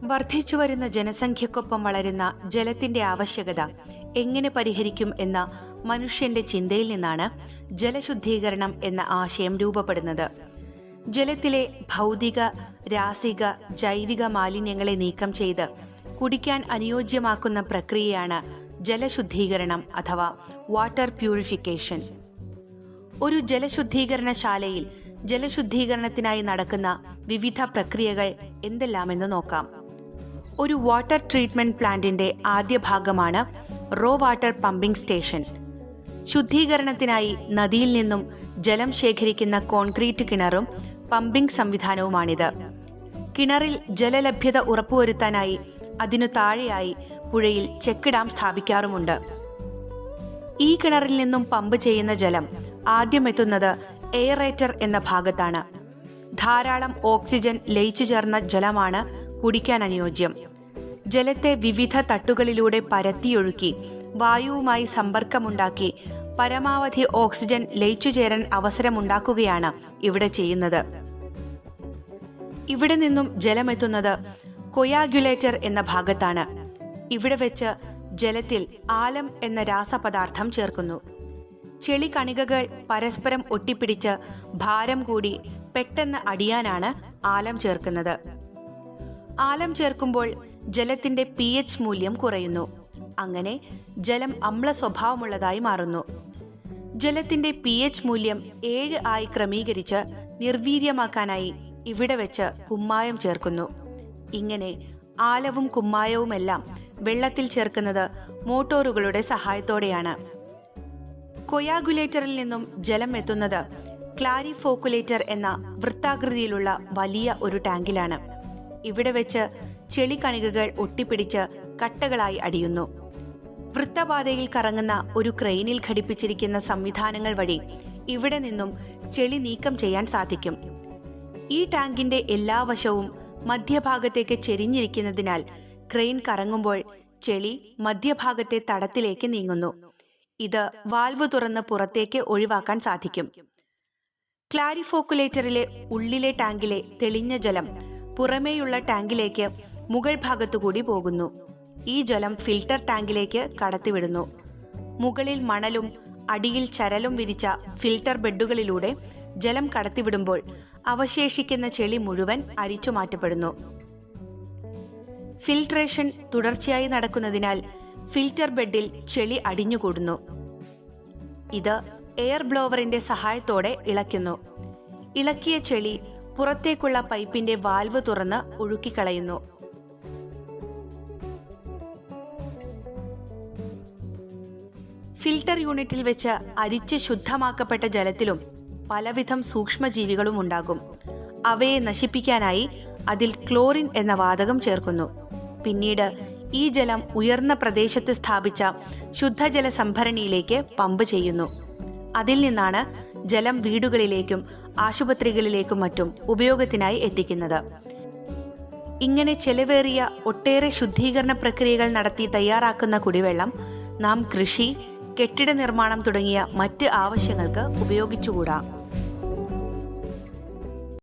വർദ്ധിച്ചുവരുന്ന ജനസംഖ്യക്കൊപ്പം വളരുന്ന ജലത്തിന്റെ ആവശ്യകത എങ്ങനെ പരിഹരിക്കും എന്ന മനുഷ്യന്റെ ചിന്തയിൽ നിന്നാണ് ജലശുദ്ധീകരണം എന്ന ആശയം രൂപപ്പെടുന്നത്. ജലത്തിലെ ഭൗതിക, രാസിക, ജൈവിക മാലിന്യങ്ങളെ നീക്കം ചെയ്ത് കുടിക്കാൻ അനുയോജ്യമാക്കുന്ന പ്രക്രിയയാണ് ജലശുദ്ധീകരണം അഥവാ വാട്ടർ പ്യൂരിഫിക്കേഷൻ. ഒരു ജലശുദ്ധീകരണശാലയിൽ ജലശുദ്ധീകരണത്തിനായി നടക്കുന്ന വിവിധ പ്രക്രിയകൾ എന്തെല്ലാമെന്ന് നോക്കാം. ഒരു വാട്ടർ ട്രീറ്റ്മെന്റ് പ്ലാന്റിന്റെ ആദ്യ ഭാഗമാണ് റോ വാട്ടർ പമ്പിംഗ് സ്റ്റേഷൻ. ശുദ്ധീകരണത്തിനായി നദിയിൽ നിന്നും ജലം ശേഖരിക്കുന്ന കോൺക്രീറ്റ് കിണറും പമ്പിംഗ് സംവിധാനവുമാണിത്. കിണറിൽ ജലലഭ്യത ഉറപ്പുവരുത്താനായി അതിനു താഴെയായി പുഴയിൽ ചെക്ക് ഡാം സ്ഥാപിക്കാറുമുണ്ട്. ഈ കിണറിൽ നിന്നും പമ്പ് ചെയ്യുന്ന ജലം ആദ്യം എത്തുന്നത് എയറേറ്റർ എന്ന ഭാഗത്താണ്. ധാരാളം ഓക്സിജൻ ലയിച്ചു ചേർന്ന ജലമാണ് കുടിക്കാൻ അനുയോജ്യം. ജലത്തെ വിവിധ തട്ടുകളിലൂടെ പരത്തിയൊഴുക്കി വായുവുമായി സമ്പർക്കമുണ്ടാക്കി പരമാവധി ഓക്സിജൻ ലയിച്ചു ചേരാൻ അവസരമുണ്ടാക്കുകയാണ് ഇവിടെ ചെയ്യുന്നത്. ഇവിടെ നിന്നും ജലമെത്തുന്നത് കൊയാഗുലേറ്റർ എന്ന ഭാഗത്താണ്. ഇവിടെ വെച്ച് ജലത്തിൽ ആലം എന്ന രാസപദാർത്ഥം ചേർക്കുന്നു. ചെളി കണികകൾ പരസ്പരം ഒട്ടിപ്പിടിച്ച് ഭാരം കൂടി പെട്ടെന്ന് അടിയാനാണ് ആലം ചേർക്കുന്നത്. ആലം ചേർക്കുമ്പോൾ ജലത്തിന്റെ pH മൂല്യം കുറയുന്നു. അങ്ങനെ ജലം അമ്ല സ്വഭാവമുള്ളതായി മാറുന്നു. ജലത്തിന്റെ pH മൂല്യം 7 ആയി ക്രമീകരിച്ച് നിർവീര്യമാക്കാനായി ഇവിടെ വെച്ച് കുമ്മായം ചേർക്കുന്നു. ഇങ്ങനെ ആലവും കുമ്മായവുമെല്ലാം വെള്ളത്തിൽ ചേർക്കുന്നത് മോട്ടോറുകളുടെ സഹായത്തോടെയാണ്. കൊയാഗുലേറ്ററിൽ നിന്നും ജലം എത്തുന്നത് ക്ലാരിഫോക്കുലേറ്റർ എന്ന വൃത്താകൃതിയിലുള്ള വലിയ ഒരു ടാങ്കിലാണ്. ഇവിടെ വെച്ച് ചെളി കണികകൾ ഒട്ടിപ്പിടിച്ച് കട്ടകളായി അടിയുന്നു. വൃത്തപാതയിൽ കറങ്ങുന്ന ഒരു ക്രെയിനിൽ ഘടിപ്പിച്ചിരിക്കുന്ന സംവിധാനങ്ങൾ വഴി ഇവിടെ നിന്നും ചെളി നീക്കം ചെയ്യാൻ സാധിക്കും. ഈ ടാങ്കിന്റെ എല്ലാ വശവും മധ്യഭാഗത്തേക്ക് ചെരിഞ്ഞിരിക്കുന്നതിനാൽ ക്രെയിൻ കറങ്ങുമ്പോൾ ചെളി മധ്യഭാഗത്തെ തടത്തിലേക്ക് നീങ്ങുന്നു. ഇത് വാൽവ് തുറന്ന് പുറത്തേക്ക് ഒഴിവാക്കാൻ സാധിക്കും. ക്ലാരിഫോക്കുലേറ്ററിലെ ഉള്ളിലെ ടാങ്കിലെ തെളിഞ്ഞ ജലം പുറമേയുള്ള ടാങ്കിലേക്ക് മുകൾ ഭാഗത്തുകൂടി പോകുന്നു. ഈ ജലം ഫിൽട്ടർ ടാങ്കിലേക്ക് കടത്തിവിടുന്നു. മുകളിൽ മണലും അടിയിൽ ചരലും വിരിച്ച ഫിൽട്ടർ ബെഡുകളിലൂടെ ജലം കടത്തിവിടുമ്പോൾ അവശേഷിക്കുന്ന ചെളി മുഴുവൻ അരിച്ചു മാറ്റപ്പെടുന്നു. ഫിൽട്രേഷൻ തുടർച്ചയായി നടക്കുന്നതിനാൽ ഫിൽട്ടർ ബെഡിൽ ചെളി അടിഞ്ഞുകൂടുന്നു. ഇത് എയർ ബ്ലോവറിന്റെ സഹായത്തോടെ ഇളക്കുന്നു. ഇളക്കിയ ചെളി പുറത്തേക്കുള്ള പൈപ്പിന്റെ വാൽവ് തുറന്ന് ഒഴുക്കിക്കളയുന്നു. ഫിൽട്ടർ യൂണിറ്റിൽ വെച്ച് അരിച്ച് ശുദ്ധമാക്കപ്പെട്ട ജലത്തിലും പലവിധം സൂക്ഷ്മജീവികളും ഉണ്ടാകും. അവയെ നശിപ്പിക്കാനായി അതിൽ ക്ലോറിൻ എന്ന വാതകം ചേർക്കുന്നു. പിന്നീട് ഈ ജലം ഉയർന്ന പ്രദേശത്ത് സ്ഥാപിച്ച ശുദ്ധജല സംഭരണിയിലേക്ക് പമ്പ് ചെയ്യുന്നു. അതിൽ നിന്നാണ് ജലം വീടുകളിലേക്കും ആശുപത്രികളിലേക്കും മറ്റും ഉപയോഗത്തിനായി എത്തിക്കുന്നത്. ഇങ്ങനെ ചെലവേറിയ ഒട്ടേറെ ശുദ്ധീകരണ പ്രക്രിയകൾ നടത്തി തയ്യാറാക്കുന്ന കുടിവെള്ളം നാം കൃഷി, കെട്ടിട നിർമ്മാണം തുടങ്ങിയ മറ്റ് ആവശ്യങ്ങൾക്ക് ഉപയോഗിച്ചുകൂടാ.